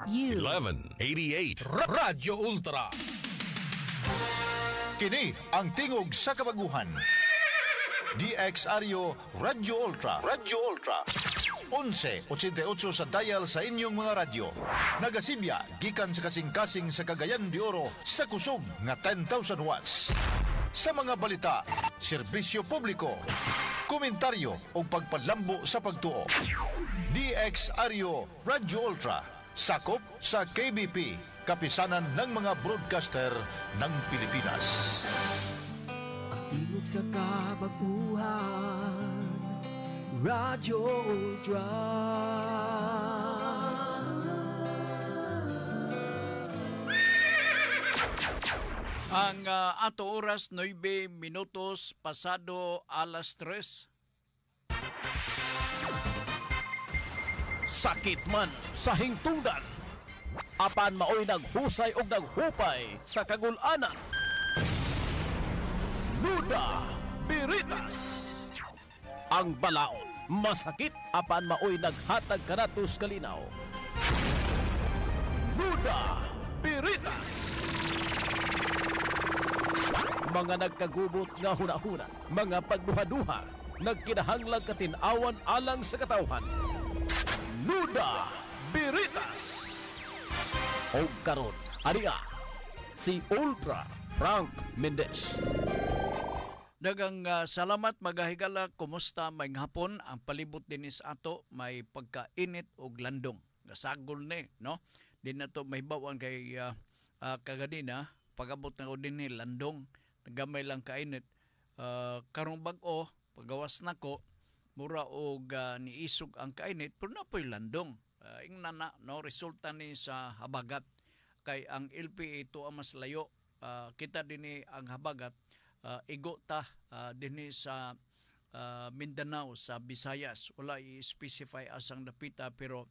You. 1188. Radyo Ultra. Kini ang tingog sa kabaguhan. DXRyo Radyo Ultra. Radyo Ultra. 1188 sa dial sa inyong mga radyo. Nagasibya gikan sa kasing-kasing sa Cagayan de Oro sa kusog nga 10,000 watts. Sa mga balita, serbisyo publiko, komentaryo o pagpadlambo sa pagtuo. DXRyo Radyo Ultra. Sakop sa KBP, kapisanan ng mga broadcaster ng Pilipinas. Tingog sa kabaguhan, Radyo Ultra. Ang ato oras 9 minutos pasado alas 3. Sakit man sa hingtungdan. Apan maoy naghusay og naghupay sa kagul-anan. Nuda Biritas. Ang balaod masakit apan maoy naghatag kanatos kalinaw. Nuda Biritas. Mga nagkagubot nga hunahuna, mga pagduha-duha, nagkinahanglang katinawan alang sa katawhan. Nuda Biritas. O karon, ariya, si Ultra Frank Mendez. Dagang salamat magahigala, kumusta may hapon ang palibot dinis ato may pagkainit og landong. Gasagol ni, no? Di na to may bawang kay kaganina pagabot na ko din ni landong. Nagamay lang kainit. Karong bag-o pagawas nako mura og niisog ang kainit pero napoy landong. Ingnana no resulta ni sa habagat kay ang LPA ito ang mas layo. Kita dinhi ang habagat igo ta dinhi sa Mindanao sa Visayas. Wala i-specify asang dapita pero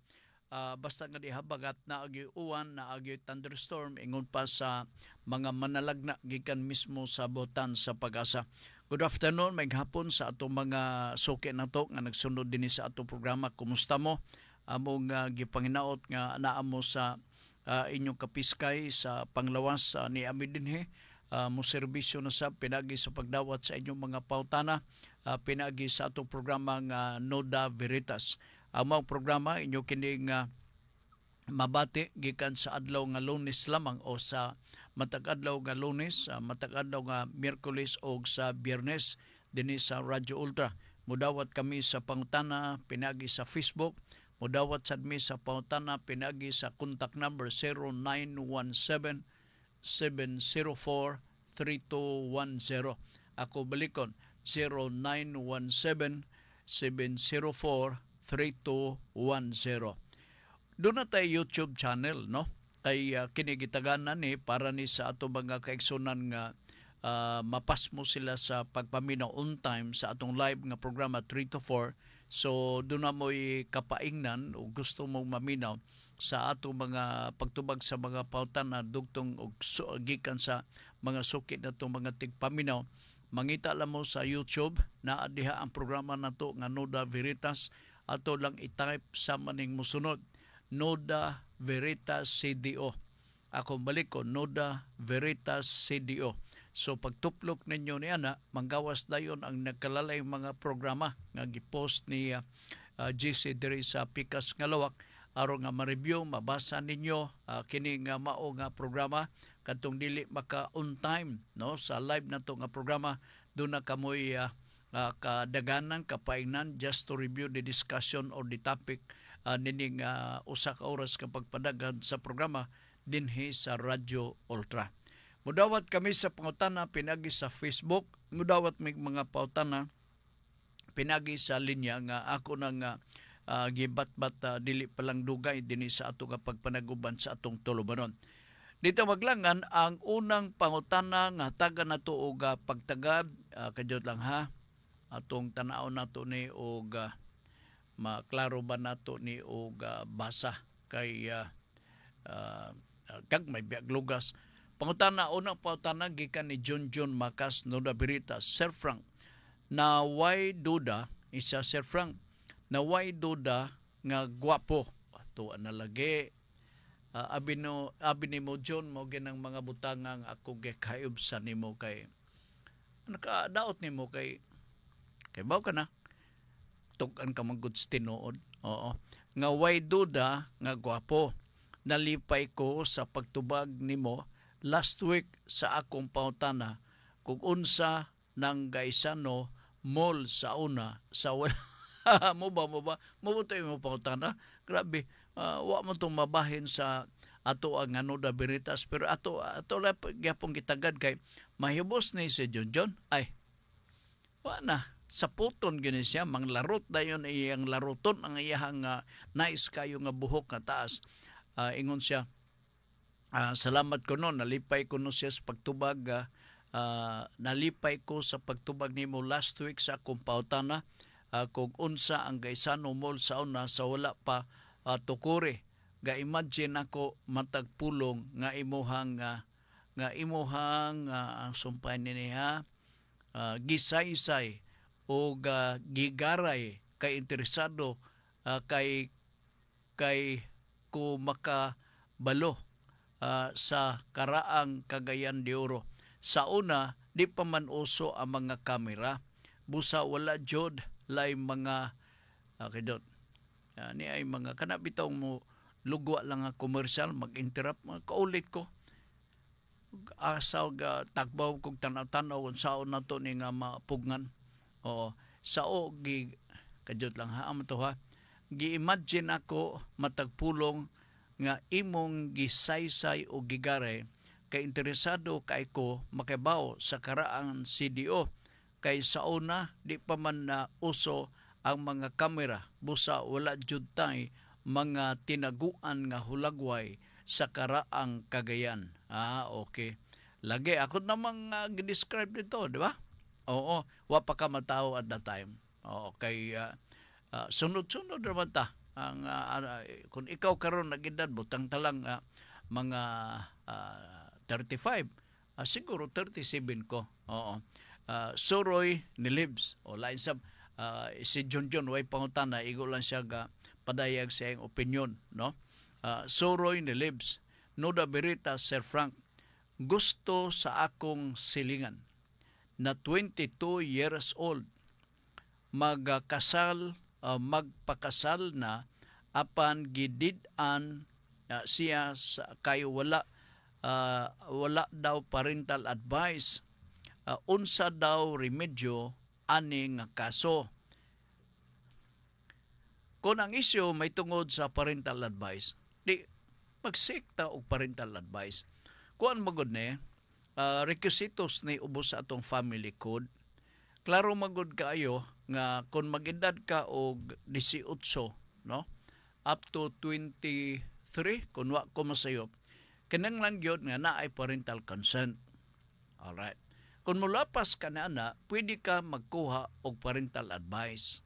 basta nga di habagat na agyo uwan, na agyo thunderstorm ingon pa sa mga manalagna gikan mismo sa Botan sa Pag-asa. Good afternoon, may hapon sa atong mga suki nato nga nagsunod dinhi sa atong programa. Kumusta mo? Among gipanginaot nga naa mo sa inyong kapiskay sa panglawas ni Ami dinhi. Mo serbisyo na sa pinagi sa pagdawat sa inyong mga pautana, pinagi sa atong programa nga Nuda Veritas. Ang mga programa inyo kining mabati gikan sa adlaw nga Lunes lamang o sa matag adlaw nga Lunes, matag adlaw nga Miyerkules o sa Biyernes dinhi sa Radyo Ultra. Mudawat kami sa pangutana pinagi sa Facebook, mudawat sad mi sa pangutana pinagi sa contact number 0917-704-3210. Ako balikon 0917-704-3210. Doon na tayo YouTube channel, no? Kay kinigitaganan ni para ni sa ato mga kaigsunan nga mapas mo sila sa pagpaminaw on time sa atong live nga programa 3 to 4. So doon na mo'y kapaingnan o gusto mong maminaw sa ato mga pagtubag sa mga pautan na dugtong o gikan sa mga sukit na itong mga tigpaminaw. Mangita lang mo sa YouTube na adiha ang programa na to nga Nuda Veritas. Ato lang i-type sa maning musunod. Nuda Veritas CDO. Ako balik ko, Nuda Veritas CDO. So pagtuplok ninyo ni ana, manggawas dayon ang nagkalalay mga programa nga gipost ni GC diri sa Pikas nga Lawak aron nga ma-review, mabasa ninyo kini nga mao nga programa kadtong dili maka on time no sa live nato nga programa. Doon na kamoy kadaganan kapaingnan just to review the discussion or the topic nining usa ka oras ka pagpadagan sa programa dinhi sa Radyo Ultra. Mudawat kami sa pangutana pinagi sa Facebook, mudawat may mga pautana pinagi sa linya nga ako nang gibat-bat dili palang dugay dinhi sa ato nga pagpanaguban sa atong tulubanon. Dito maglangan ang unang pangutana nga taga nato og pagtagad kadiyot lang ha. Atong tanaw nato ni og maklaro ba nato ni og basa kay kag may biag lugas. Pangutana, unang pangutana gikan ni John Macas Nuda Veritas. Sir Frank, na why duda, isa Sir Frank, na why duda nga gwapo, tuwa na lagi, abi nimo John mo ginang mga butangang ako gikayub sa nimo kay nakadaot nimo kay baw ka na tugan ka mag-goods tinuod. Oo. Nga way duda nga gwapo. Nalipay ko sa pagtubag nimo last week sa akong pautana kung unsa nang gaisano mall sa una sa wala mo ba mo to mo pautana. Grabe. Wa mo tong mabahin sa ato ang ano da Veritas pero ato la gyapon gitagad kay mahibos ni si John ay wa na sa puton gini siya manglarot dayon iyang laruton ang iyang nice kayo nga buhok nga taas. Ingon siya salamat ko no nalipay ko no siya sa pagtubag nalipay ko sa pagtubag nimo last week sa akong pautana kung unsa ang gaisano mall sa una sa wala pa tukuri ga imagine ako matag pulong nga imuhang sumpay niya gisaysay o gigaray kay interesado kay ko makabalo sa karaang Cagayan de Oro. Sa una, di pa man uso ang mga kamera. Busa wala jod lay mga kidot. Ni ay mga kanabitaw mo lugwa lang nga komersyal mag-interrupt kaulit ko. Asaw ga takbaw kog tanaw-tanaw unsaon nato ni nga mapugnan. Oo, sao gi kadjot lang ha amo to ha. Gi-imagine ako matagpulong nga imong gisaysay o gigare kay interesado kay ko makibaw sa karaang CDO kay sa una di pa man na uso ang mga kamera busa wala jud tay mga tinaguan nga hulagway sa karaang Cagayan. Okay. Lagi ako namang gi-describe dito, di ba? Oo, wa pa ka mataw at that time. Oo, kay sunod-sunod naman ta. Ang kung ikaw karon nag-edad butang talang mga 35, siguro 37 ko. Oo. Suroy ni Libs o lain sab si John way pangutana igo lang siya ga padayag sa iyang opinion, no? Suroy ni Libs, Noda Berita, Sir Frank, gusto sa akong silingan na 22 years old magpakasal na apan gidid-an siya kay wala daw parental advice. Unsa daw remedyo ani nga kaso? Kung ang isyu may tungod sa parental advice, di magsikta og parental advice. Kuan magud ni requisitos ni ubos sa atong family code. Klaro magud kaayo nga kung mag-edad ka og 18, no? Up to 23 kung wa ko masayop. Kinahanglan gyud nga naay parental consent. Alright. Kung mulapas ka na pwede ka magkuha og parental advice.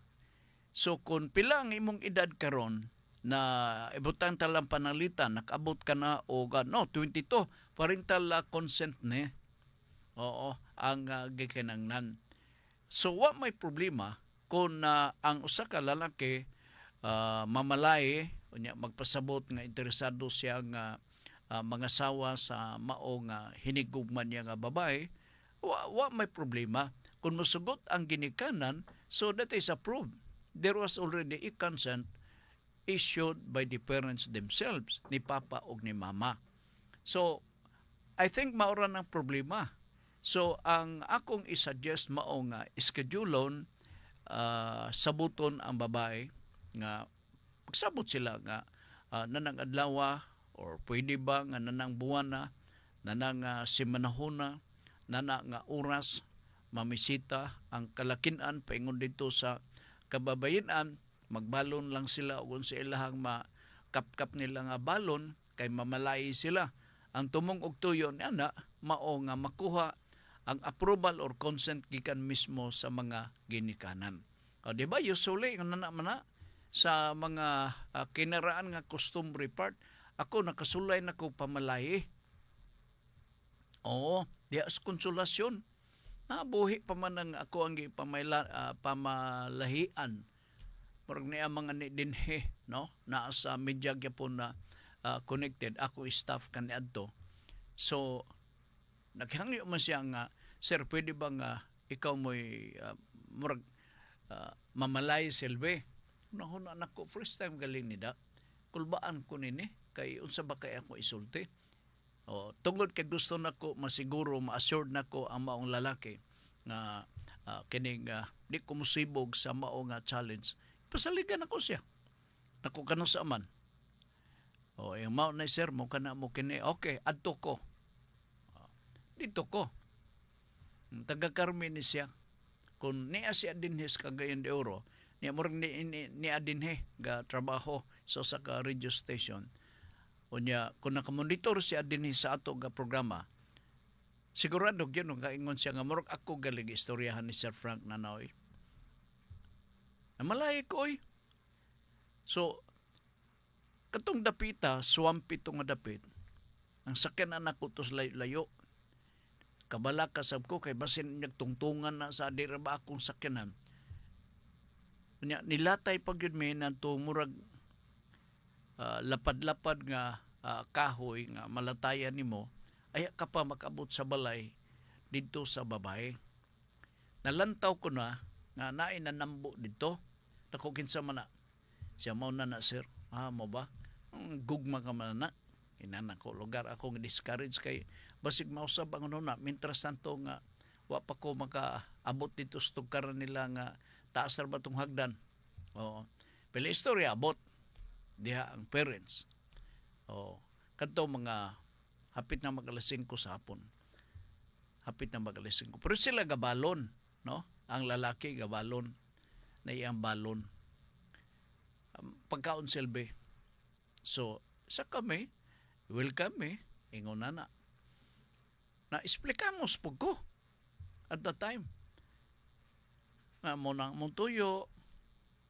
So kung pila ang imong edad karon na ibutang talang panalitan, nakabot ka na og 22, parental consent ni. Oo, ang gikinanglan. So wa may problema kung ang usa ka lalaki mamalay unya magpasabot nga interesado siya nga mga sawa sa mao nga hinigugman niya nga babae, wa may problema. Kung musugot ang ginikanan, so that is approved. There was already a consent issued by the parents themselves, ni papa o ni mama. So, I think maura ng problema. So, ang akong isuggest mao nga schedulon sabuton ang babae nga magsabot sila nga nanang adlaw or pwede ba nga nanang buwan na, nanang simanahon na, nanang nga oras mamisita ang kalakinan paingon dito sa kababayenan, magbalon lang sila kung sa ilahang makapkap nila nga balon kay mamalay sila. Ang tumong og tuyo ni ana mao nga makuha ang approval or consent gikan mismo sa mga ginikanan. Di ba usually ang nana sa mga kinaraan nga customary part, ako nakasulay na ko pamalay. Oo, diya sa konsolasyon. Nabuhi pa man ang ako ang pamalahian. Parang niya mga dinhe, no? Na sa media gyapon na connected, ako staff kaniadto. So naghangyo man siya nga, sir, pwede ba nga ikaw mo'y murag mamalay silbi? Nahuna nako, first time galing nida. Kulbaan ko nini, kay unsa ba kay ako isulti? Tungod kay gusto nako masiguro, ma-assured nako ang maong lalaki nga kining di ko musibog sa mao nga challenge. Pasaligan ako siya. Nako kano sa aman. Yung mao na sir mo kana mo kini, okay, adto ko. Dito ko. Taga Carmen siya. Kung niya siya dinhes Cagayan de Oro, niya murag ni adinhe ga trabaho sa ka radio station. Unya kung nakamonitor siya dinhe sa ato ga programa, sigurado gyud nga ingon siya nga murag ako galing istoryahan ni Sir Frank Nanoy. Namalay ko oy. So katong dapita, swampi tong dapit. Ang sakyanan nako tos layo. Kabala kasab ko kay basin nagtungtungan na sa adira ba akong sakyanan. Nilatay pag yun may nanto murag lapad-lapad nga kahoy nga malatayan nimo, ay ka pa makabot sa balay dito sa babae. Nalantaw ko na nga naay nanambo dito. Nako kinsa man na. Siya mao na sir. Mo ba? Gugma ka man na. Inana ko lugar ako discourage kay basig mausab ang na mintras tanto nga wa pa ko makaabot dito sa tugkaran nila nga taas ra ba tong hagdan. Pila istorya abot diha ang parents. Kadto mga hapit na mag-alas 5 sa hapon. Hapit na mag-alas 5. Pero sila gabalon, no? Ang lalaki gabalon na iyang balon. Pagkaon silbi. So, sa kami, welcome ingon na. Na-explicamos po ko at that time. Mo nang tuyo,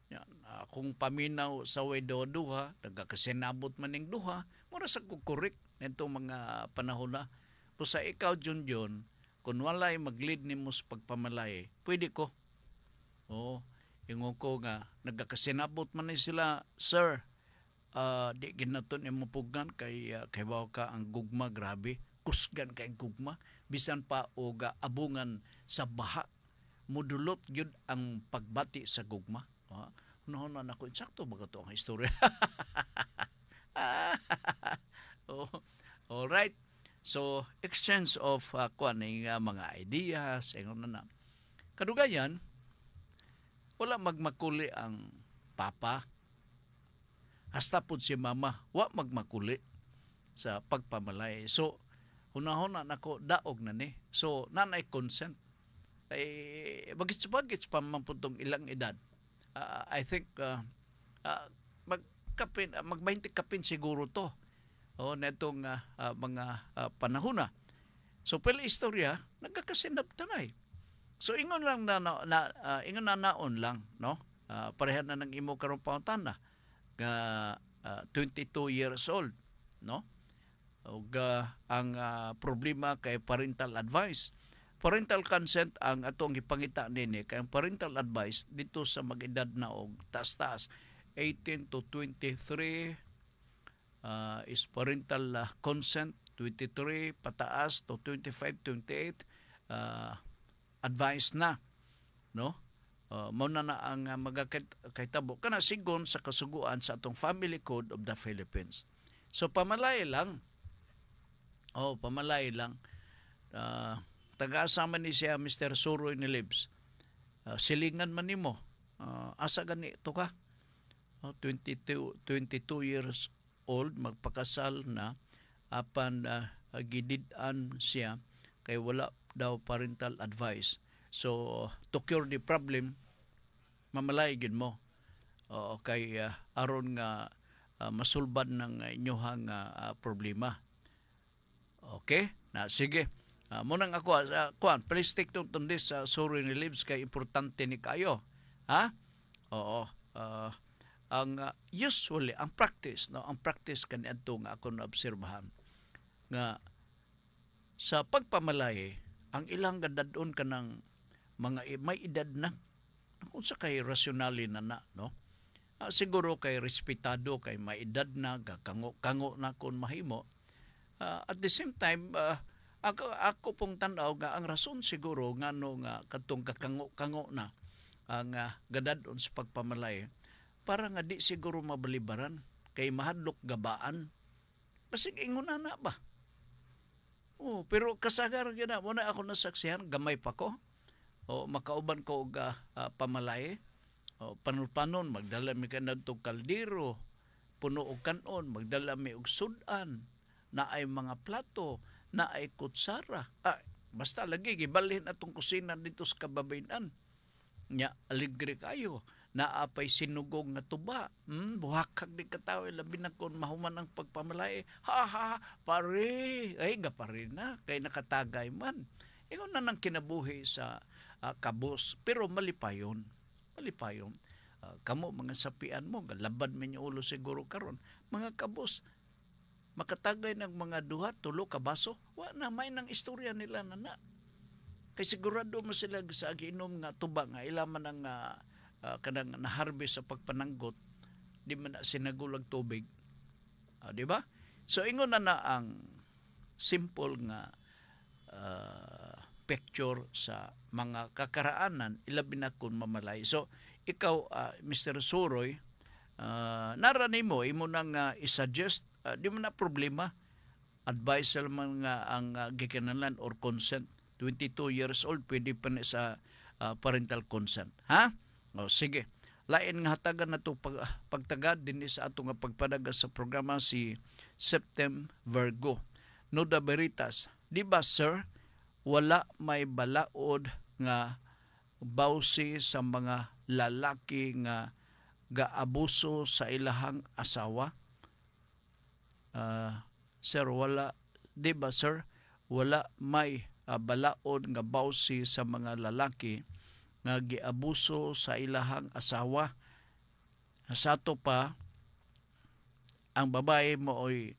yan, kung paminaw sa way duha, nagkakasinabot man ning duha, mura sa kukurik nito mga panahon na. Kung sa ikaw, Junjun, kung walay mag-lead ni mo sa pagpamalay, pwede ko. Ingon ko nga, nagkakasinabot man ni sila, sir, di ginaton yung mapugnan kay bawa ka ang gugma, grabe. Kusgan kay gugma. Bisan pa o abungan sa baha. Mudulot yun ang pagbati sa gugma. Unahunan ako, insakto ba ito ang istorya? Alright. So, exchange of mga ideas. Kadugayan, wala magmakuli ang papa. Hasta po si mama, wa magmakuli sa pagpamalay. So, hunahon nako daog na ni. So, nanay consent. Bagits pa man po ilang edad. I think mag-20 kapin siguro to. Netong mga panahon na. So, pala istorya, nagkakasinab tanay. So, ingon lang ingon na naon lang, no? Parehan na ng imo karong pautan na. 22 years old, no? Ug ang problema kay parental advice. Parental consent ang atong gipangita nini kay ang parental advice dito sa mag-edad na og taas-taas 18 to 23 is parental consent, 23 pataas to 25, 28 advice na, no? Mao na ang magakahitabo kana sigon sa kasuguan sa atong Family Code of the Philippines. So pamalay lang. Pamalay lang. Taga-asama ni siya Mr. Suroy ni Libs. Silingan man nimo. Asa gani to ka? 22 years old, magpakasal na apan gidid-an siya kay wala daw parental advice. So, to cure the problem, mamalay gid mo. Kay aron nga masulbad ng inyohang problema. Okay? Sige. Munang ako, please take note on this, sorry ni Libs, kay importante ni kayo. Ha? Oo. Ang usually, ang practice, no? Ang practice kaniadto nga ako naobserbahan nga sa pagpamalay, ang ilang gadadon ka ng mga may edad na, kung sa kay rasyonali na, no? siguro kay respetado, kay maedad na, kango na kung mahimo. At the same time, ako pong tanaw nga ang rason siguro ngano nga katong kakango na ang gadadon sa pagpamalay para nga di siguro mabalibaran kay mahadlok gabaan. Kasi ingon na ba? Pero kasagar gyud mo na ako nasaksihan, gamay pa ko. Makauban ko og pamalay. Panon magdala mi kanadtong kaldero, puno og kanon, magdala mi og sudan, na ay mga plato, na ay kutsara. Basta lagi gibalhin atong kusina dito sa kababayan. Nya aligre kayo. Naapay sinugong nga tuba. Buhakag di katawo, labi na kung mahuman ang pagpamalay. Pare. Ay, pare na. Kay nakatagay man. Ingon na nang kinabuhi sa kabos. Pero malipayon. Kamo, mga sapian mo, galabad man yung ulo siguro karon. Mga kabos, makatagay ng mga duha, tulo, kabaso. Na, may nang istorya nila na. Kay sigurado mo sila sa giinom nga tuba nga ilaman ng kanang na-harvest sa pagpananggot, di man na sinagulag tubig. Di ba? So, ingon na ang simple nga picture sa mga kakaraanan, ilabi na kung mamalay. So, ikaw, Mr. Suroy, narani mo, imo nang isuggest, di mo na problema, advice naman nga ang gikanalan or consent. 22 years old, pwede pa na sa parental consent. Ha? Sige. Lain nga hatagan na ito pagtagad din sa ato nga pagpadaga sa programa si Septem Virgo. Noda Veritas, di ba sir, wala may balaod nga bawsi sa mga lalaki nga gaabuso sa ilahang asawa? Sir, wala, di ba sir, wala may balaod nga bawsi sa mga lalaki nga giabuso sa ilahang asawa. Sa ato pa, ang babae mo ay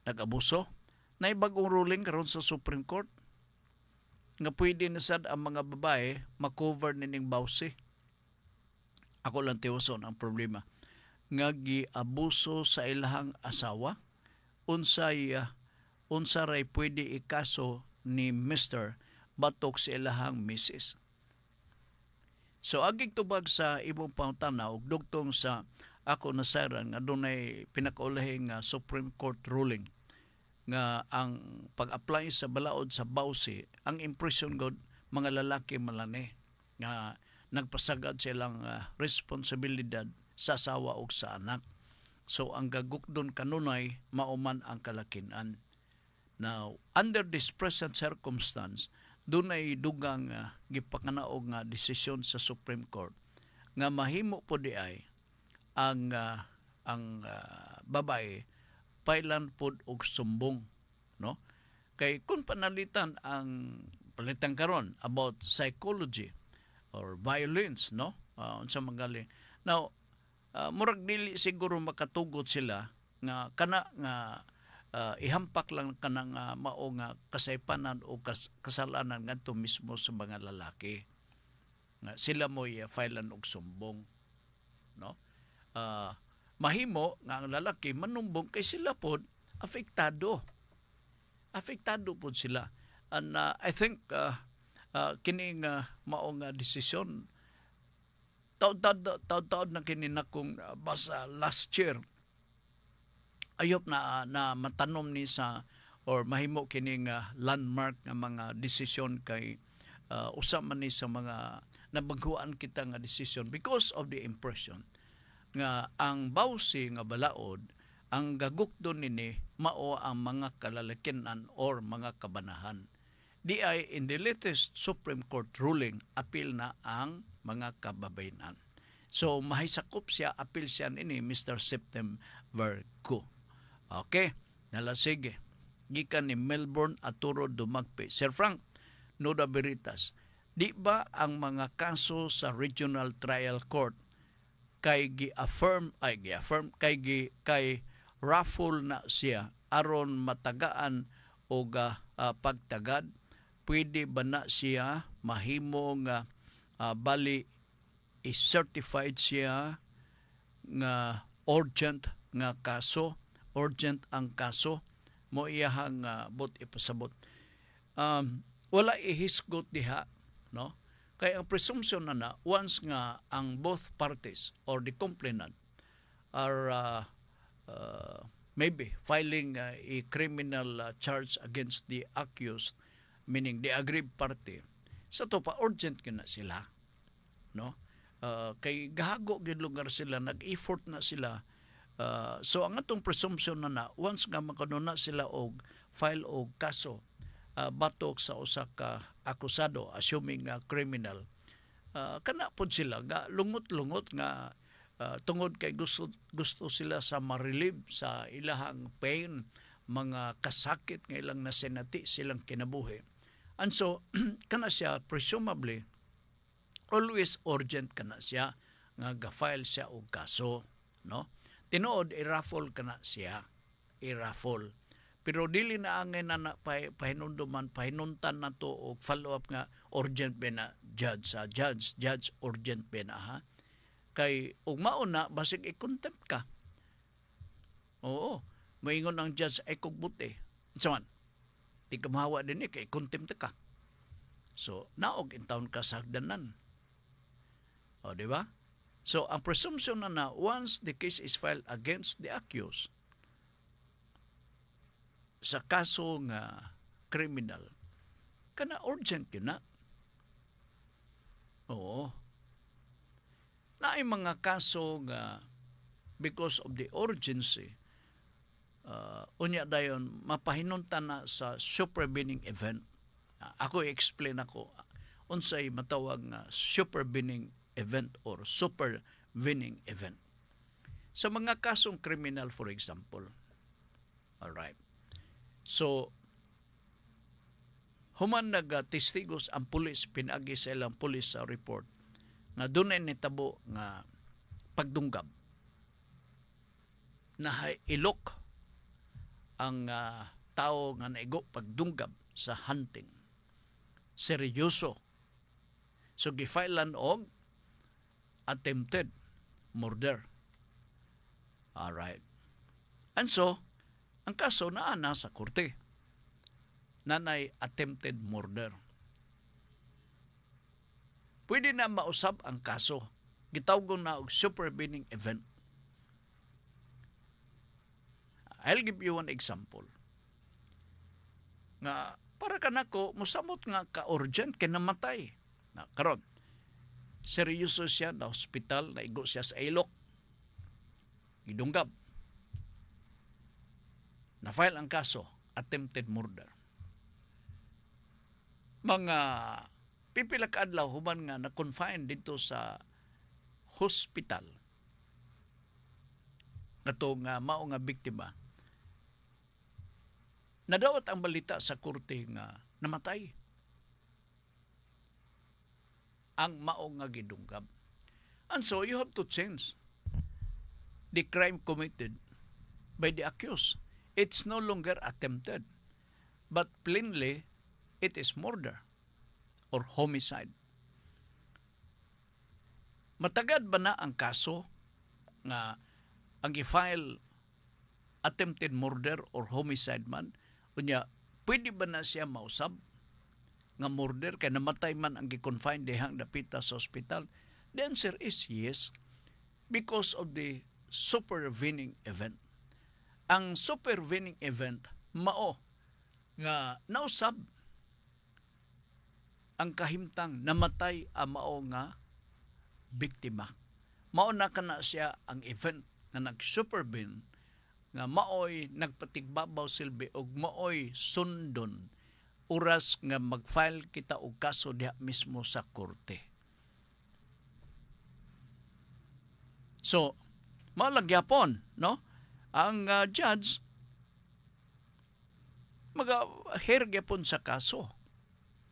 nag-abuso. Na bagong ruling karon sa Supreme Court nga pwede na sad ang mga babae makover nining bawsi. Ako lang tiwason ang problema. Nga giabuso sa ilahang asawa, unsa ray pwede ikaso ni Mr. batok sa ilahang Mrs. So, agig tubag sa ibong pangtanaw, dugtong sa ako nasaran nga dunay pinakaulahing Supreme Court ruling nga ang pag-apply sa balaod sa bawsi, ang impression god mga lalaki malani nga nagpasagad silang responsibilidad sa asawa o sa anak. So, ang gagukdon kanunay, mauman ang kalakinan. Now, under this present circumstance, doon ay dugang gipakanaog nga desisyon sa Supreme Court nga mahimo po di ay ang babae pailan pod og sumbong, no? Kay kung palitan karon about psychology or violence, no? Unsa magaling. Now, murag dili siguro makatugot sila nga kana nga ihampak lang kanang mao nga kasaypanan o kasalanan ngadto mismo sa mga lalaki nga sila mo filean og sumbong, no? Mahimo nga ang lalaki manumbong kay sila pod apektado pod sila, and I think kining mao nga desisyon taud na kini nakong basa last year. Ayop na matanom ni sa or mahimo kining landmark nga mga desisyon kay usa man ni sa mga nabangguan kita nga desisyon because of the impression nga ang bawsi nga balaod ang gagukdon nini mao ang mga kalalakinan or mga kabanahan. Di ay in the latest Supreme Court ruling apil na ang mga kababayenan. So mahisakop siya, apil siya nini Mr. Septem Virgo. Okay, nalasige. Gikan ni Melbourne Aturo Dumagpe. Sir Frank, Noda Veritas, di ba ang mga kaso sa Regional Trial Court kay gi-affirm kay raffle na siya aron matagaan og pagtagad, pwede ba na siya mahimo nga bali i-certified siya nga urgent nga kaso, urgent ang kaso, mo iyahang bot ipasabot. Wala ihisgot diha, no? Kay ang presumption na once nga ang both parties or the complainant are maybe filing a criminal charge against the accused, meaning the aggrieved party, sa to pa urgent na sila, no? Kay gahago gid lugar sila, nag-effort na sila. So ang atong presumption na once nga makanuna sila og file og kaso batok sa usa ka akusado, assuming criminal, kana pod sila ga lungot-lungot nga tungod kay gusto sila sa ma-relieve sa ilahang pain, mga kasakit nga ilang nasenati silang kinabuhi. And so kana siya presumably always urgent kana siya nga ga-file siya og kaso, no? Tinuod i-raffle kana siya, i-raffle. Pero dili na angay na pahinunduman, pahinuntan na to o follow-up nga urgent ba na judge, judge urgent ba na ha? Kay ug mauna basig i-contempt ka. Oo, moingon ang judge ay kugbuti. Saman, di ka mahawa din kay contempt ka. So, naog in taon ka sa hagdanan. O, di ba? So, ang presumption na once the case is filed against the accused, sa kaso nga criminal, kana urgent yun na. Oo. Na ay mga kaso nga because of the urgency, unya dayon mapahinuntan na sa supervening event. Ako i-explain ako unsay matawag nga supervening event or supervening event. Sa mga kasong criminal, for example, all right. So, human nag-testigos ang pulis, pinagi sa ilang pulis sa report, nga doon ay nitabo nga pagdunggab. Na ilok ang tao nga naigo pagdunggab sa hunting. Seryoso. So, gifailan og attempted murder. Alright. And so, ang kaso naa sa korte. Nanay attempted murder. Pwede na mausab ang kaso. Gitawgon na og supervening event. I'll give you one example. Nga para kanako mosamot nga ka-urgent kay namatay. Na karon seryoso siya na hospital, naigo siya sa ilok. Gidunggab. Na-file ang kaso, attempted murder. Mga pipila ka adlaw human nga na-confine dito sa hospital. Nato nga mao nga biktima. Nadawat ang balita sa korte nga namatay. Ang mao nga gidunggab. And so you have to change the crime committed by the accused. It's no longer attempted, but plainly it is murder or homicide. Matagad ba na ang kaso nga ang i-file attempted murder or homicide man? Unya, pwede ba na siya mausab nga murder kay namatay man ang gi-confine dihang dapita sa hospital? The answer is yes, because of the supervening event. Ang supervening event mao nga nausab ang kahimtang namatay ang mao nga biktima. Mao na kana siya ang event nga nag-supervene nga maoy nagpatigbabaw silbi og maoy sundon oras nga mag-file kita og kaso diha mismo sa korte. So, malagyapon, no? Ang judge magahergyapon sa kaso.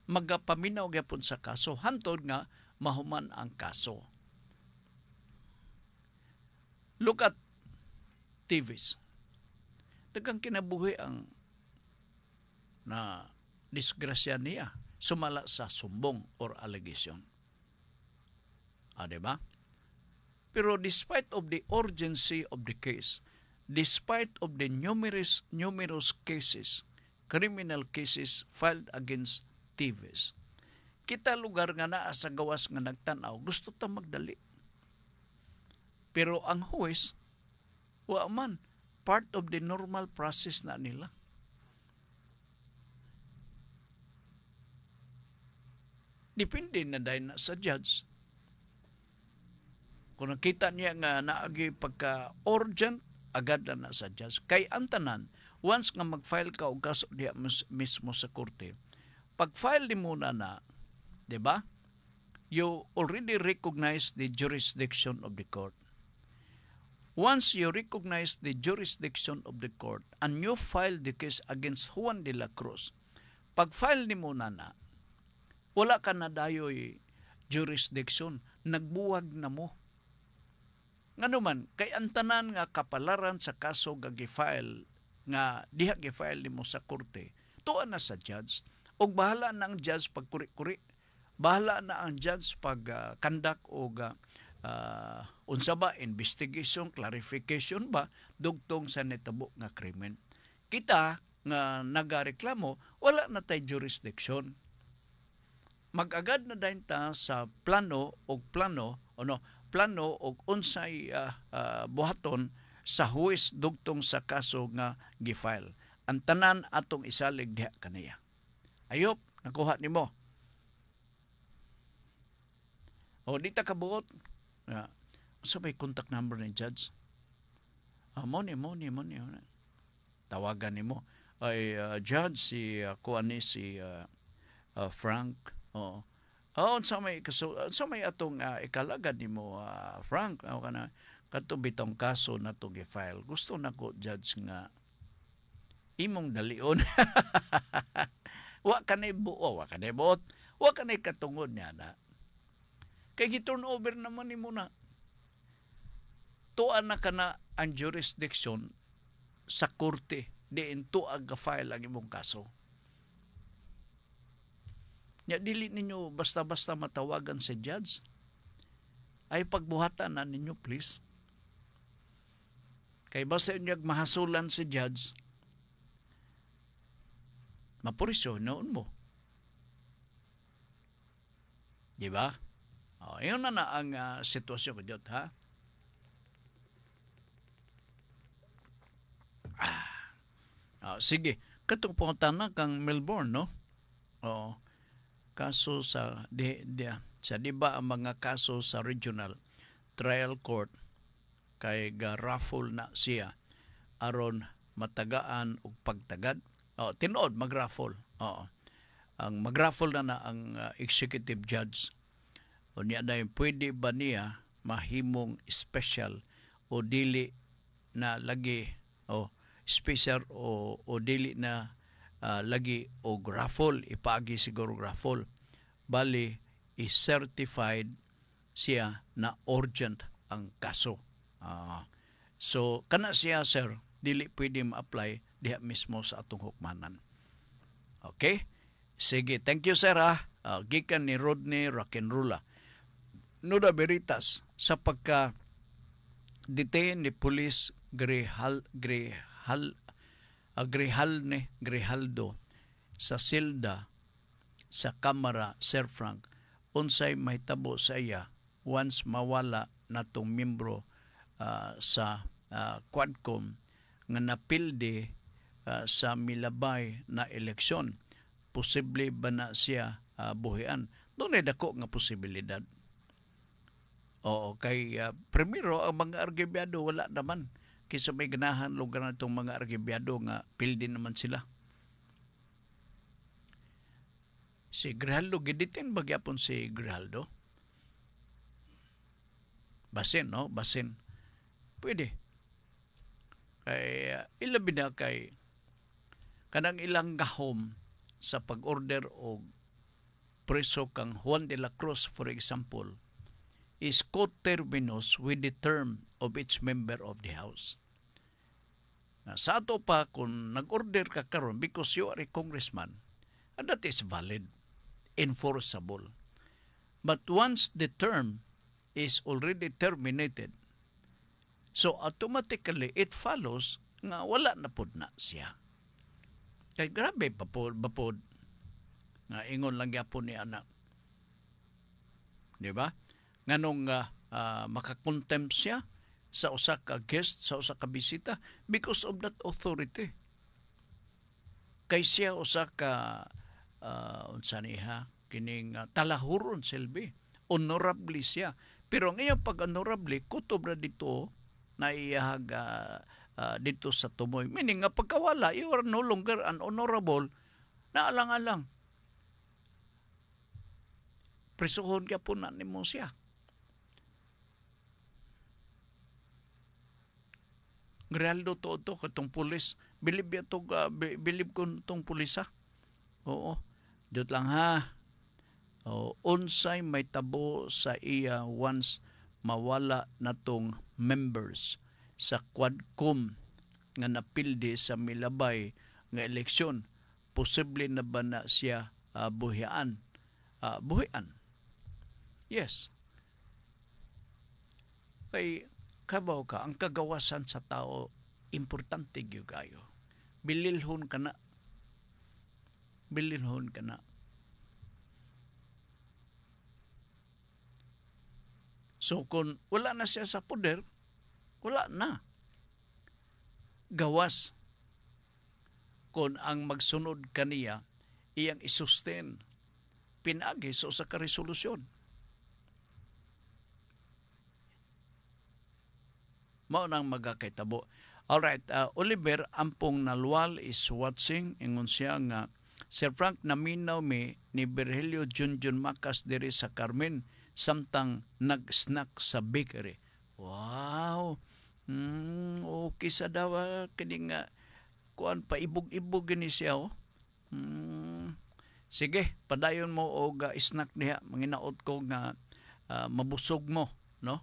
Magapaminaw gyapon sa kaso hantod nga mahuman ang kaso. Look at TVs. Daghang kinabuhi ang na disgrasya niya sumala sa sumbong or allegation. Diba? Pero despite of the urgency of the case, despite of the numerous cases, criminal cases filed against TVs, kita lugar nga naa sa gawas nga nagtanaw, gusto ta magdali. Pero ang huwes, wa man, part of the normal process na nila. Depende na dahil na sa judge. Kung nakita niya nga naagi pagka-urgent, agad na sa judge. Kay ang tanan, once nga mag-file ka o kaso diya mismo sa korte, pag-file ni muna na, di ba? You already recognize the jurisdiction of the court. Once you recognize the jurisdiction of the court and you file the case against Juan de la Cruz, pag-file ni muna na, wala ka na dayoy jurisdiction, nagbuwag na mo. Nga naman, kay ang tanan nga kapalaran sa kaso nga gi-file, nga diha gi-file nimo sa korte, tuwa na sa judge, o bahala na ang judge pag kuri-kuri, bahala na ang judge pag conduct o unsa ba, investigation, clarification ba, dugtong sa netabo nga krimen. Kita nga nagareklamo, wala na tay jurisdiction. Mag-agad na dayon ta sa plano o unsay buhaton sa huwes dugtong sa kaso nga gi-file. Ang tanan atong isalig diha kaniya. Ayop, nakuha nimo. O di ta kabuot. Sa may contact number ni judge? Mo ni. Tawagan nimo. Ay judge si Frank. Sa may atong ikalagad nimo Frank, kana katubitong kaso na to gi-file. Gusto nako judge nga imong dalion. Wa kanay buo, wa kanay katungod niya na. Kay gi-turn over naman nimo na. Tuan na kana ang jurisdiction sa korte diin tuag ga-file ang imong kaso. Nya dili ninyo basta-basta matawagan si judge. Ay pagbuhatan na ninyo please. Kay basta inyag mahasulan si judge, mapurisyo noon mo. Di ba? Yun na ang sitwasyon ko dito, ha? Sige, katong punta kang Melbourne, no? Kaso sa di ba ang mga kaso sa regional trial court kay raffle na siya aron matagaan og pagtagad. Tinuod mag-raffle. Ang mag-raffle na ang executive judge. Unya dahil pwede ba niya mahimong special o dili na lagi special o dili na lagi o raffle, ipaagi siguro raffle. Bali, is-certified siya na urgent ang kaso. So, kana siya, sir, dili pwede ma-apply diha mismo sa atong hukmanan. Okay? Sige, thank you, sir, ha? Gikan ni Rodney Rock'n'Rolla. Nuda Veritas, sa pagka-detain ni Police Grijaldo sa silda sa Kamara, Sir Frank, unsay mahitabo sa iya once mawala natong membro sa Quadcom nga napildi sa milabay na eleksyon. Posible ba na siya buhian? Doon ay dako nga posibilidad. Kay primero, ang mga argibyado wala naman. Kisa may ganahan lugar na itong mga argibyado nga pildi naman sila. Si Grijaldo, giditin bagyapon si Grijaldo? Basin, no? Basin. Pwede. Kay ilabi na kay kanang ilang gahom sa pag-order o preso kang Juan de la Cruz, for example, is coterminous with the term of each member of the House. Sa ato pa, kung nag-order ka karon because you are a congressman, and that is valid, enforceable. But once the term is already terminated. So automatically it follows nga wala na pud na siya. Kay grabe bapod nga ingon lang gyapon ni anak. Di ba? Nganong makakontempt siya sa usa ka guest, sa usa ka bisita because of that authority. Kay siya usa ka unsa niha kining talahuron silbi. Honorably siya. Pero ngayon pag honorably kutob na dito na iyahag dito sa tumoy. Meaning nga pagkawala, you are no longer an honorable na alang-alang. Prisuhon ka po na nimo siya. Realdo to katong pulis. Bilib ko itong pulisa. Oo. Diyot lang ha. Unsay may tabo sa iya once mawala na tong members sa Quadcom nga napildi sa milabay nga eleksyon. Posible na ba na siya buhian? Buhian. Yes. Kay kabaw ka, ang kagawasan sa tao, importante gyud kayo. Bililhon ka na. Bililhon ka na. So kung wala na siya sa poder, wala na. Gawas. Kung ang magsunod kaniya, iyang isustain pinagi sa usa ka resolusyon. Mao nang magakaitabo. Alright, Oliver Ampong Nalwal is watching. Ingon siya nga, Sir Frank, naminaw mi ni Virgilio Junjun Macas diri sa Carmen samtang nag-snack sa bakery. Wow! Okay sa daw kini nga kuan paibog-ibog gini siya. Sige, padayon mo og snack niya. Manginaot ko nga mabusog mo, no?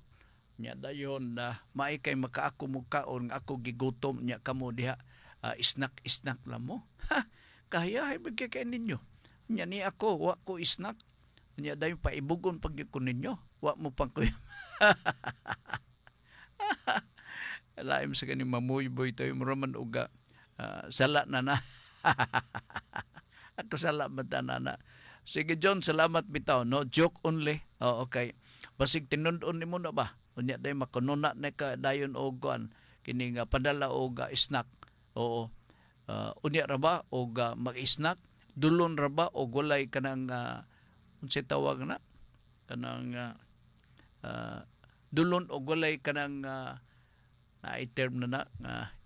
Nya dayon maay kay makaako mo kaon nga ako gigutom nya kamo diha snack lang mo. Kaya ay bigkay ninyo. Nya ni ako wa ko snack. Nya dayon paibugon pag ko ninyo. Wa mo pang ko. Laim sa kani mamuyboy tayo muraman uga sala na. Ako sala matana na. Sige John, salamat bitaw, no? Joke only. Oh, okay. Basig tinundon nimo na ba? Unya day makununa na ka dayon og kuan kini nga padala og snack. Oo. Unya ra ba og mag-snack? Dulon ra ba og walay kanang unsay tawag na? Kanang dulon og walay kanang na i-term na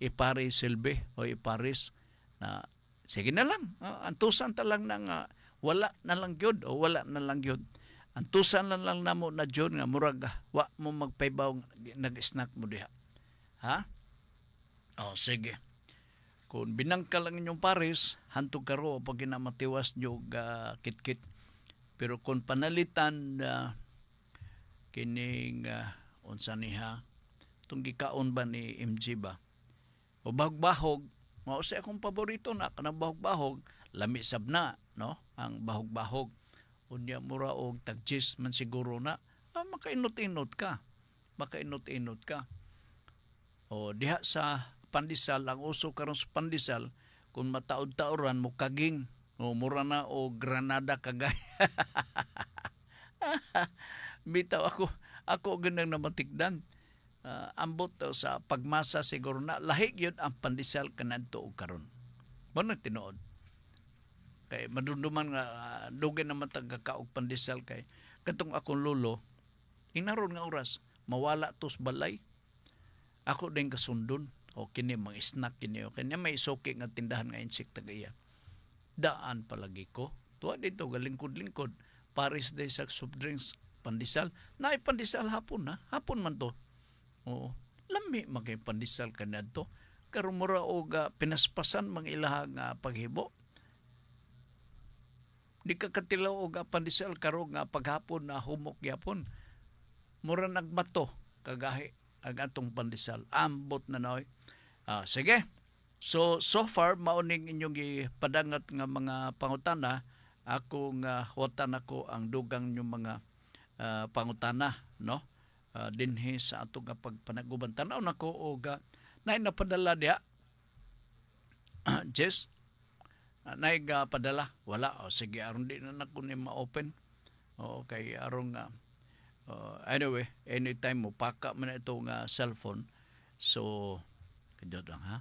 iparis silbi o iparis na sige na lang. Antusan ta lang nang wala na lang gyud o wala na lang gyud. Antusan lang namo na jud nga murag wa mo magpaybaw nag-snack mo diha. Ha? Oh, sige. Kung binangka lang inyong pares, hantog karo pag ginamatiwas nyo kit-kit. Pero kung panalitan kining unsa niha, itong gikaon ba ni MG ba? O bahog-bahog, mao sa akong paborito na, kanang bahog-bahog, lami sab na, no? Ang bahog-bahog. Unya mura og tagjis man siguro na, makainot-inot ka. Makainot-inot ka. O diha sa pandesal, ang uso karon sa pandesal, kung mataod-taoran mo kaging, o mura na o granada kagay. Bitaw ako ganang namatikdan. Ambot sa pagmasa siguro na lahi yun ang pandesal kanadto og karon. Mo na tinuod. Kay madunduman nga dugay na matag kaog pandesal kay katong akong lolo inaron nga oras mawala tos balay. Ako din kasundon o kini mga snack kini o kanya may soke nga tindahan nga insekta gaya. Daan palagi ko. Tuwa dito galingkod-lingkod pares day sa soft drinks pandesal. Naay pandesal hapon na. Hapon man to. Oo. Lami magay pandesal kanadto. Karon mura og pinaspasan mga ilaha nga paghibo. Di ka katilaw og pandesal karon nga paghapon na humok gyapon. Mura nagbato kagahi ang atong pandesal. Ambot na noy. Sige. So far mauning inyong ipadangat nga mga pangutana. Ako nga huwatan ako ang dugang yung mga pangutana, no? dinhi sa ato nga pagpanaguban. Tanaw na ko og nay napadala diha. Jess, nay padala wala. O sige, aron di na nako ni ma-open. O kay aron anyway, anytime mo paka man itong cellphone. So kadyo lang ha.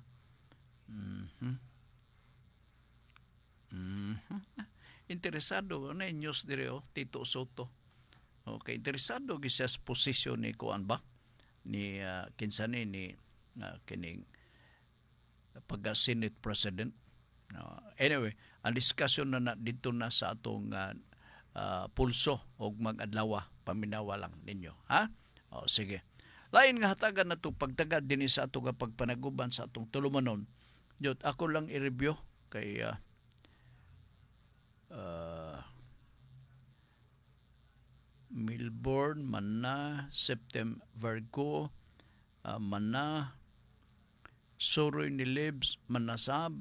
Interesado na news dire Tito Soto. Okay, interesado gisa sa posisyon ni kuan ba ni kinsa ni kining pagka-Senate President. Anyway, ang discussion na dito na sa atong pulso og mag-adlaw, paminawa lang ninyo, ha? O sige. Lain nga hatagan na to pagtagad din sa atong pagpanaguban sa atong tulumanon. Jud ako lang i-review kay Melbourne, Mana, September, Virgo, Mana, Suroy ni Libs, Manasab.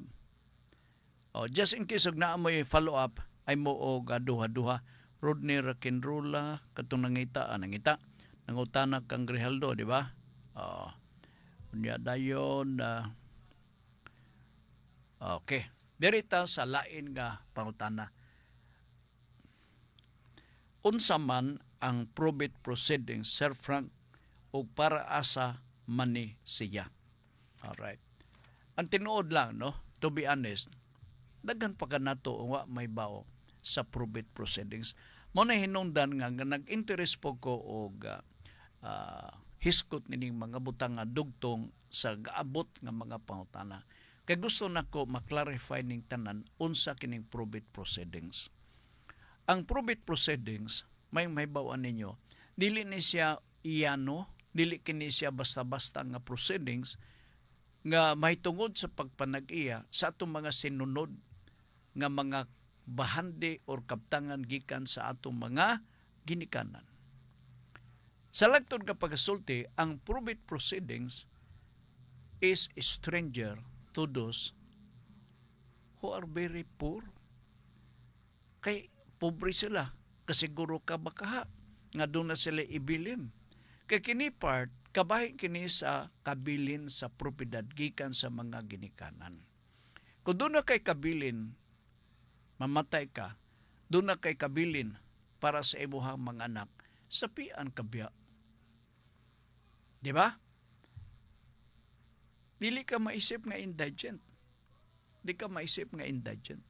Just in case og naa mo follow up, ay mo og duha-duha. Rodney Rakinrula, katong nangita, nangutana kang Grijaldo, di ba? Unya dayon, okay. Derita sa lain nga pangutana. Unsa man ang probate proceedings, Sir Frank, o para asa mani siya. Alright. Ang tinuod lang, no? To be honest, daghan pa ka nato nga may bao sa probate proceedings. Muna hinungdan nga nag-interest po ko og hiskot nining mga butang nga dugtong sa gaabot nga mga pangutana. Kaya gusto na ko maklarify ning tanan unsa kining probate proceedings. Ang probate proceedings, may bawaan ninyo, dili ni siya iyano, dili kini siya basta-basta nga proceedings nga may tungod sa pagpanag-iya sa atong mga sinunod nga mga bahandi or kaptangan gikan sa atong mga ginikanan. Sa lagtod nga pagasulti, ang probate proceedings is stranger to those who are very poor. Kay pobre sila, kasiguro ka bakaha nga doon na sila ibilin. Kay kini part, kabahin kini sa kabilin sa propiedad gikan sa mga ginikanan. Kung doon na kay kabilin, mamatay ka, doon na kay kabilin para sa imuhang mga anak, sapian kabya. Di ba? Dili ka maisip nga indigent. Di ka maisip nga indigent.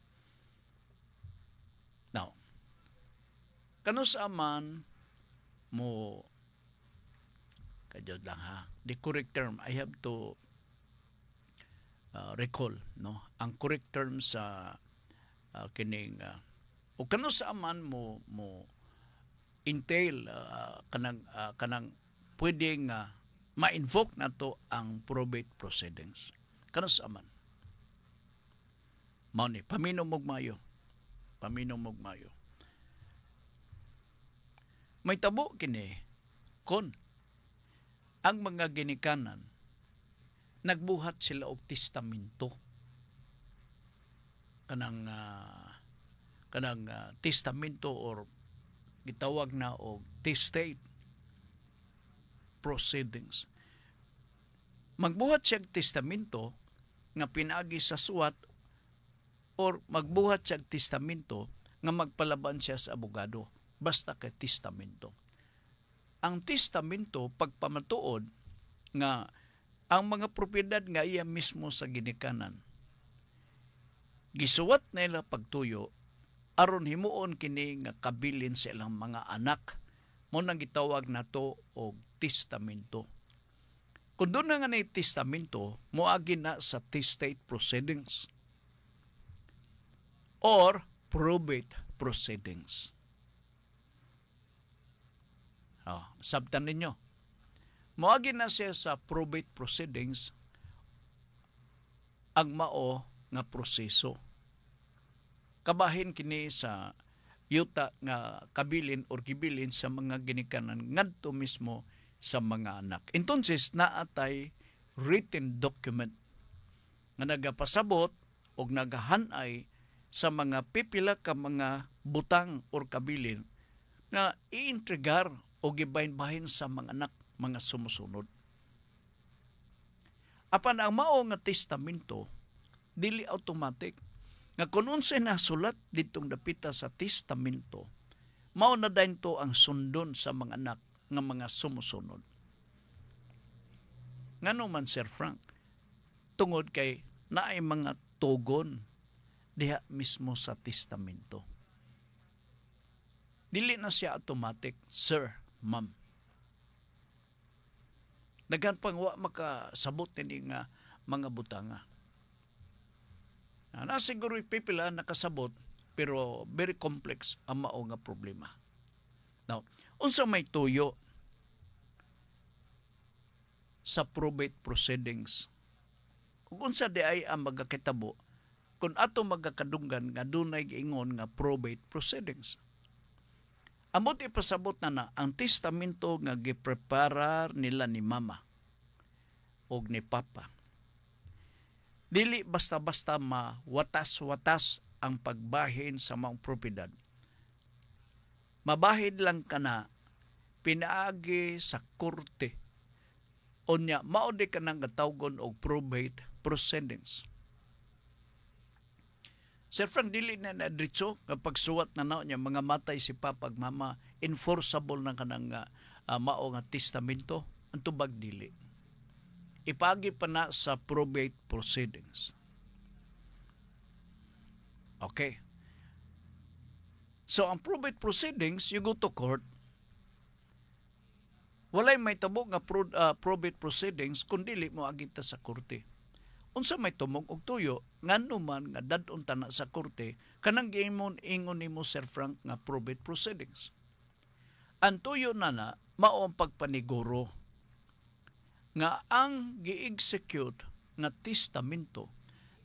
Now, kanus aman mo kadyod lang ha. The correct term, I have to recall, no? Ang correct term sa kining o kanus aman mo entail kanang pwedeng ma-invoke na to ang probate proceedings. Kanus aman. Mao ni paminaw mayo. May tabo kini kon ang mga ginikanan nagbuhat sila og testamento. Kanang testamento or gitawag na og testate proceedings. Magbuhat siya testamento nga pinaagi sa suwat or magbuhat siya testamento nga magpalaban siya sa abogado basta kay testamento. Ang testamento pagpamatuod nga ang mga propiedad nga iya mismo sa ginikanan gisuwat nila pagtuyo aron himuon kini nga kabilin sa ilang mga anak mo nang gitawag nato og testamento. Kung doon na nga na testamento, moagi na sa testate proceedings or probate proceedings. Sabtan ninyo. Moagi na siya sa probate proceedings ang mao nga proseso. Kabahin kini sa yuta nga kabilin or gibilin sa mga ginikanan ngadto mismo sa mga anak. Entonces, naatay written document nga nagapasabot o nagahanay sa mga pipila ka mga butang or kabilin na iintrigar o o gibahin-bahin sa mga anak, mga sumusunod. Apan ang mao nga testamento, dili automatic. Nga kung unsay nasulat ditong dapita sa testamento, mao na dayon to ang sundon sa mga anak nga mga sumusunod. Ngano man, Sir Frank, tungod kay naay mga tugon diha mismo sa testamento. Dili na siya automatic, sir, ma'am. Daghan pang wa makasabot ni nga mga butanga. Na siguro pipila nakasabot pero very complex ang mao nga problema. Now, unsa may tuyo sa probate proceedings? Kung unsa di ay ang magakitabo kung ato magakadunggan nga dunay giingon nga probate proceedings. Amot ipasabot na ang testamento nga gipreparar nila ni mama o ni papa. Dili basta-basta mawatas-watas ang pagbahin sa mga propiedad. Mabahid lang kana pinaagi sa korte. Unya, mao di ka nang gatawgon og probate proceedings. Sir Frank, dili na diretso kapag suwat na niya mga matay si papa ag mama, enforceable na kanang mao nga testamento, ang tubag dili. Ipagi pa na sa probate proceedings. Okay. So, ang probate proceedings, you go to court, walay may tabo nga probate proceedings kung dili mo agita sa korte. Unsa may tumong og tuyo ngano man nga dadon ta na sa korte kanang giingon nimo, Sir Frank, nga probate proceedings. Ang tuyo na mao ang pagpaniguro nga ang gi-execute nga testamento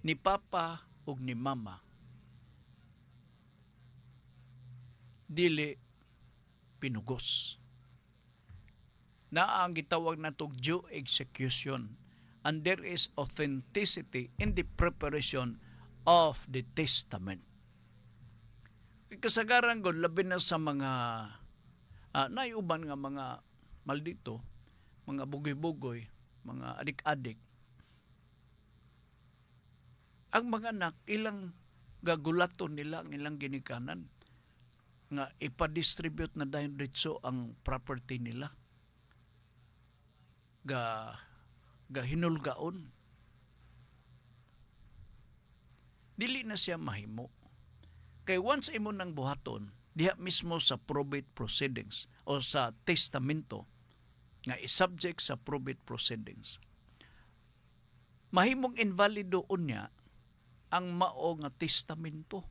ni papa ug ni mama dili pinugos. Na ang gitawag natong due execution, and there is authenticity in the preparation of the testament. Kasagaran ko, labi na sa mga naiuban nga mga maldito, mga bugoy-bugoy, mga adik-adik. Ang mga anak, ilang gagulaton nila ang ilang ginikanan nga ipadistribute na dahil dito ang property nila. Hinulgaon. Dili na siya mahimo. Kay once imo nang buhaton, diha mismo sa probate proceedings o sa testamento nga i-subject sa probate proceedings, mahimong invalido unya ang mao nga testamento.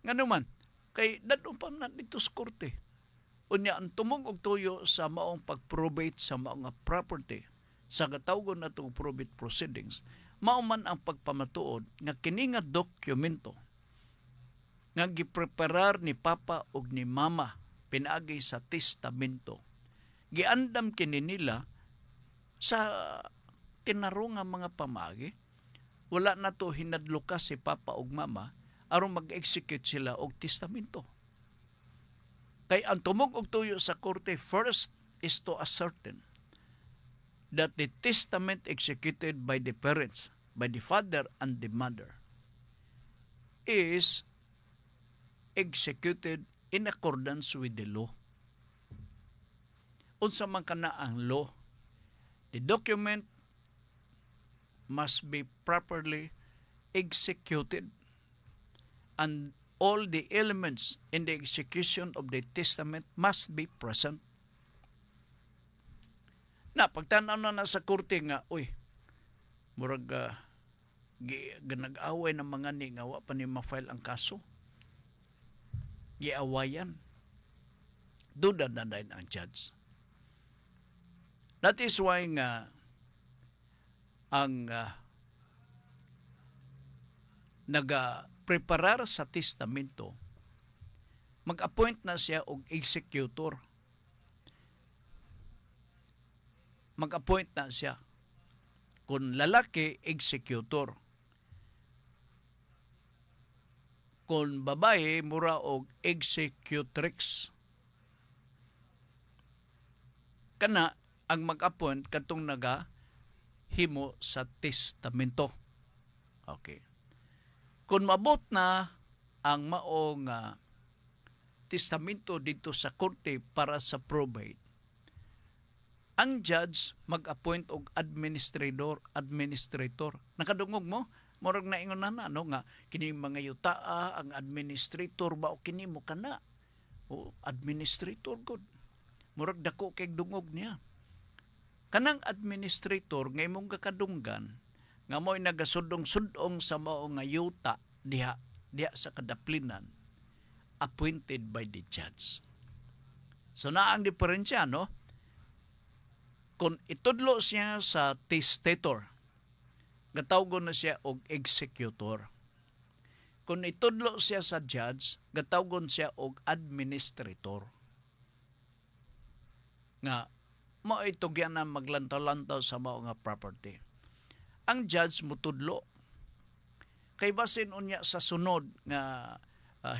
Ngano man, kay dadon pa na dito sa korte. Unya ang tumong og tuyo sa maong pag-probate sa maong property sa katawgon natong probate proceedings, mao man ang pagpamatuod nga kini nga dokumento nga gipreparar ni papa ug ni mama pinaagi sa testamento. Giandam kini nila sa tinarong nga mga pamagi. Wala na to hinadlukas si papa ug mama aron mag-execute sila og testamento. Kay ang tumog og tuyo sa korte first is to ascertain that the testament executed by the parents, by the father and the mother, is executed in accordance with the law. Unsa man kana ang law, the document must be properly executed and all the elements in the execution of the testament must be present. Na pagtanaw na sa korte nga, murag nag-away ng mga ni nga wa pa ni ma-file ang kaso. Giawayan. Duda na dahil ang judge. That is why nga ang preparar sa testamento, mag-appoint na siya og executor. Mag-appoint na siya. Kung lalaki, executor. Kung babae, mura og executrix. kana ang mag-appoint katong himo sa testamento. Okay. Kung mabot na ang maong testamento dito sa korte para sa probate, ang judge mag-appoint og administrator. Nakadungog mo? Murag na ingon na nga kini mga yutaa ang administrator ba o kini mo kana? O administrator good. Murag dako kay dungog niya. Kanang administrator ngay mong kakadunggan nga mo'y nagasudong-sudong sa mao nga yuta diha sa kadaplinan, appointed by the judge. So na ang diferensya, no? Kung itudlo siya sa testator, gatawgon na siya og executor. Kung itudlo siya sa judge, gatawgon siya og administrator. Nga mao itugyan na maglantaw-lantaw sa mao nga property. Ang judge mutudlo kay basin unya sa sunod nga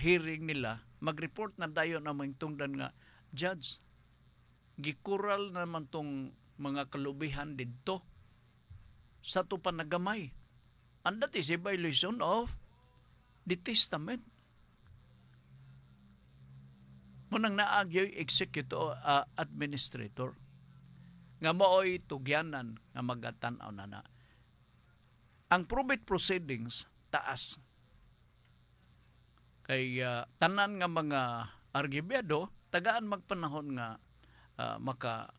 hearing nila, mag-report na dayon ang mga tungdan nga, judge, gikural naman tong mga kalubihan didto sa to panagamay. And that is a violation of the testament. Munang naagyoy executor administrator nga maoy tugyanan nga magatan-aw na. Ang probate proceedings taas. Kay tanan nga mga argibyado tagaan magpanahon nga maka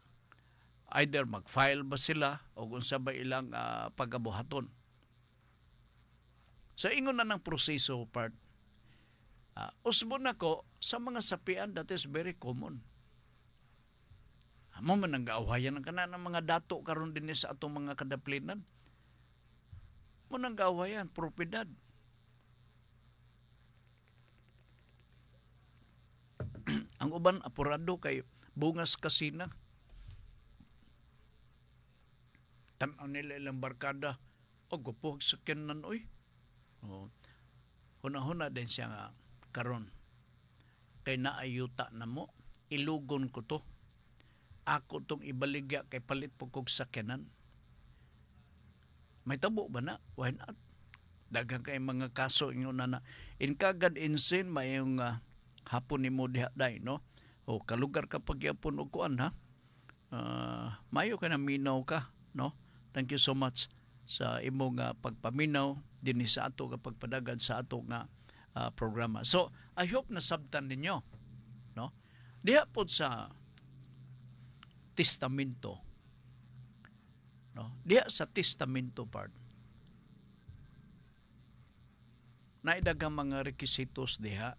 either mag-file ba sila o unsa ba ilang pagabuhaton. So ingon na ng proseso part. Usbon nako sa mga sapian, that is very common. Amo man ang gaawayan ng kanang mga dato karon din sa atong mga kadaplinan. Mo nang gawayan, propiedad. Ang uban apurado kay bungas kasina. Tan-aw nila ilang barkada. O gupuhag sakyan nan oy. Huna-huna din siya nga karon. Kay naayuta na mo, ilugon ko to. Ako tong ibaligya kay palit po kog sakyanan. May tabo ba na? Why not? Daghang kay mga kaso ingon na in kagad insin mayong hapon ni mo diha day, no? O kalugar ka pagyapon og kuan ha. Mayo ka na minaw ka, no? Thank you so much sa imong pagpaminaw dinhi sa ato nga pagpadagan sa ato nga programa. So, I hope na sabtan ninyo, no? Diha pod sa testamento. No? Diha sa testamento part. Naidagang mga requisitos diha.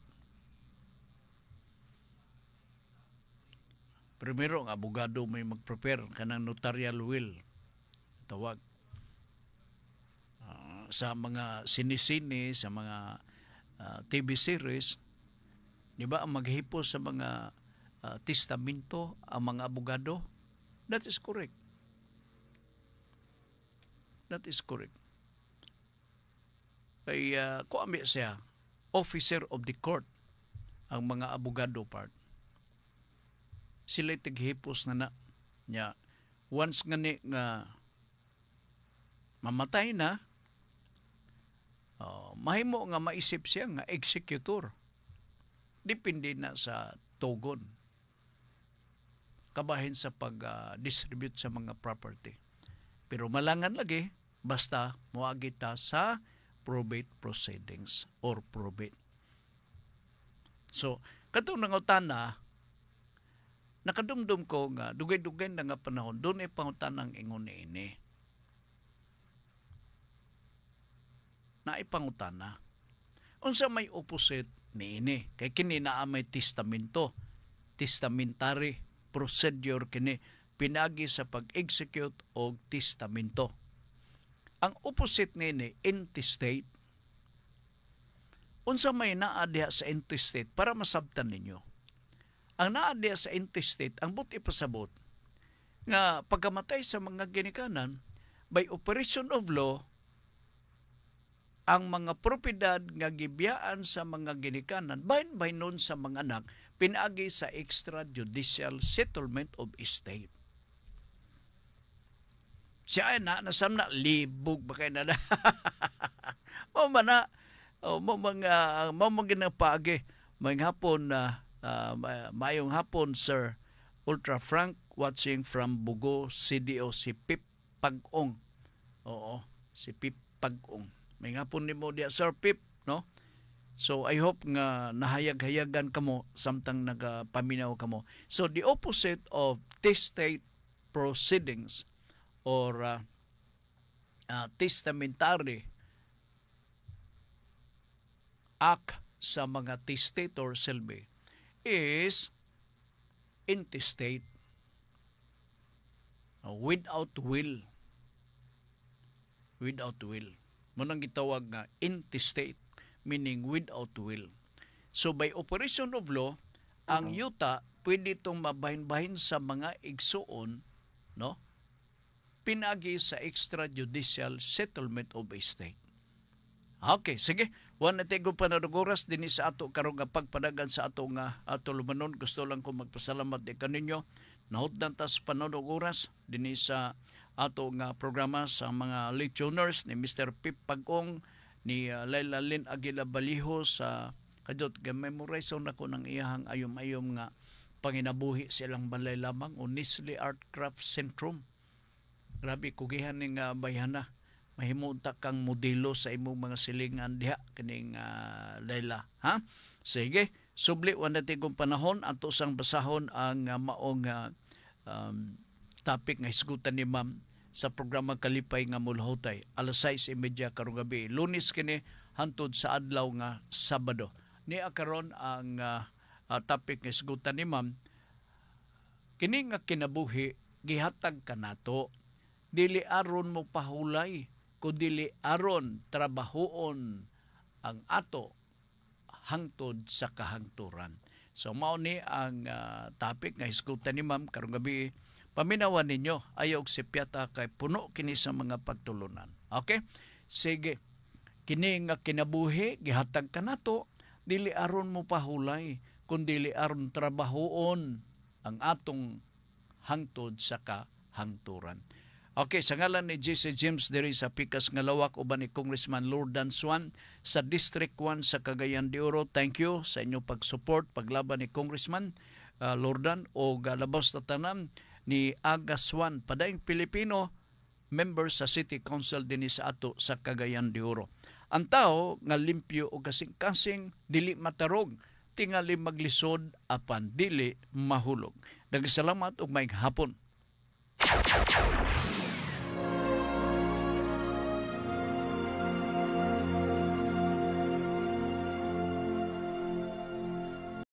Primero, ang abogado may mag-prepare kanang notarial will. Tawag. Sa mga sinisini, sa mga TV series, di ba ang maghipos sa mga testamento, ang mga abogado? That is correct. That is correct. Kay kuami siya, officer of the court, ang mga abogado part. Sila tighipos na niya. Once nga mamatay na, mahimo nga maisip siya nga executor. Depende na sa tugon. Kabahin sa pag-distribute sa mga property. Pero malangan lagi, basta moagi ta sa probate proceedings or probate. So, katong nangutana, nakadumdum ko nga, dugay-dugay na nga panahon, doon ay pangutanang ingon ini. Naipangutana. Unsa may opposite ni ini? Kay kini naa may testamento. Testamentary procedure kini pinagi sa pag-execute og testamento. Ang opposite nini, intestate. Unsa may naa diha sa intestate para masabtan ninyo. Ang naa diha sa intestate, ang buti pasabot nga pagkamatay sa mga ginikanan by operation of law, ang mga propiedad nga gibiyaan sa mga ginikanan bahin-bahin nun sa mga anak pinagi sa extrajudicial settlement of estate. Siya ay nasam na libog ba kay na. Mo man na mo mga pagi may hapon na mayong hapon Sir Ultra Frank watching from Bugo CDO si Pip Pag-ong. Oo, si Pip Pag-ong. May hapon nimo dia Sir Pip, no? So I hope nga nahayag-hayagan kamo samtang nagapaminaw kamo. So the opposite of testate proceedings or testamentary act sa mga testator silbi is intestate, without will. Without will. Munang gitawag nga intestate, meaning without will. So by operation of law, ang yuta pwede itong mabahin-bahin sa mga igsuon, no? Pinagi sa extrajudicial settlement of estate. Okay, sige. Wan natin kong panadugoras din sa ato karong pagpadagan sa ato nga ato lumanon. Gusto lang ko magpasalamat di kaninyo. Nahutdan tas panadugoras din sa ato nga programa sa mga late tuners ni Mr. Pip Pag-ong, ni Laila Lynn Aguila Baliho sa kadot memorize na ko ng iyahang ayom-ayom nga panginabuhi silang balay lamang o Nestle Art Craft Centrum. Grabe, kugihan ng bayhana. Mahimunta kang modelo sa imong mga silingan diha kining Laila. Ha? Sige, subli wan natin kong panahon ato sang basahon ang maong topic nga hisgutan ni Ma'am sa programa Kalipay nga Mulhotay. Alas 6:30 karong gabi. Lunes kini hantod sa adlaw nga Sabado. Ni karon ang topic nga hisgutan ni Ma'am. Kini nga kinabuhi gihatag kanato. Dili aron mo pahulay kundi aron trabahoon ang ato hangtod sa kahangturan. So mao ni ang topic nga hisgutan ni Ma'am karong gabi. Paminawan ninyo ayaw si piyata kay puno kini sa mga pagtulunan. Okay? Sige. Kini nga kinabuhi gihatag kanato dili aron mo pahulay kundi aron trabahoon ang atong hangtod sa kahangturan. Okay, sa ngalan ni J.C. James diri sa Pikas nga Lawak uban ni Congressman Lordan Swan sa District 1 sa Cagayan de Oro. Thank you sa inyong pag-support paglaban ni Congressman Lordan o galabas na tanan ni Aga Swan padaing Pilipino member sa City Council dinhi sa ato sa Cagayan de Oro. Ang tao nga limpyo o kasing-kasing dili matarog tingali maglisod apan dili mahulog. Daghang salamat ug maayong hapon.